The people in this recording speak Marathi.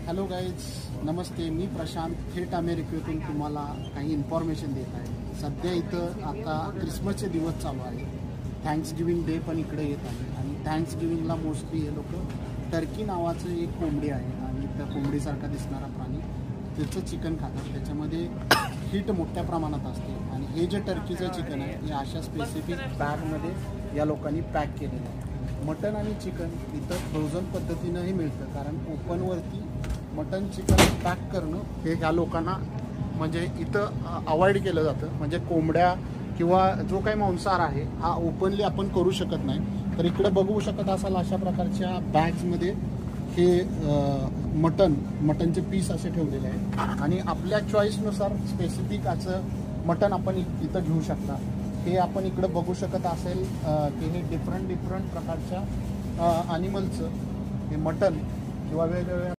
हॅलो गाईज, नमस्ते. मी प्रशांत थेट अमेरिकेतून तुम्हाला काही इन्फॉर्मेशन देत आहे. सध्या इथं आता क्रिसमसचे दिवस चालू आहे. थँक्सगिव्हिंग डे पण इकडे येत आहे आणि थँक्सगिव्हिंगला मोस्टली हे लोक टर्की नावाचं एक कोंबडी आहे आणि त्या कोंबडीसारखा दिसणारा प्राणी त्याचं चिकन खातात. त्याच्यामध्ये हीट मोठ्या प्रमाणात असते आणि हे जे टर्कीचं चिकन आहे हे अशा स्पेसिफिक बॅगमध्ये या लोकांनी पॅक केलेलं आहे. मटन आणि चिकन इथं फ्रोझन पद्धतीनंही मिळतं, कारण ओपनवरती मटन चिकन पॅक करणं हे ह्या लोकांना म्हणजे इथं अवॉइड केलं जातं. म्हणजे कोंबड्या किंवा जो काही मांसाहार आहे हा ओपनली आपण करू शकत नाही. तर इकडे बघू शकत असाल अशा प्रकारच्या बॅग्समध्ये हे मटनचे पीस असे ठेवलेले आहेत आणि आपल्या चॉईसनुसार स्पेसिफिक असं मटन आपण इथं घेऊ शकता. हे आपण इकडं बघू शकत असेल की हे डिफरंट प्रकारच्या ॲनिमलचं हे मटन किंवा वेगवेगळ्या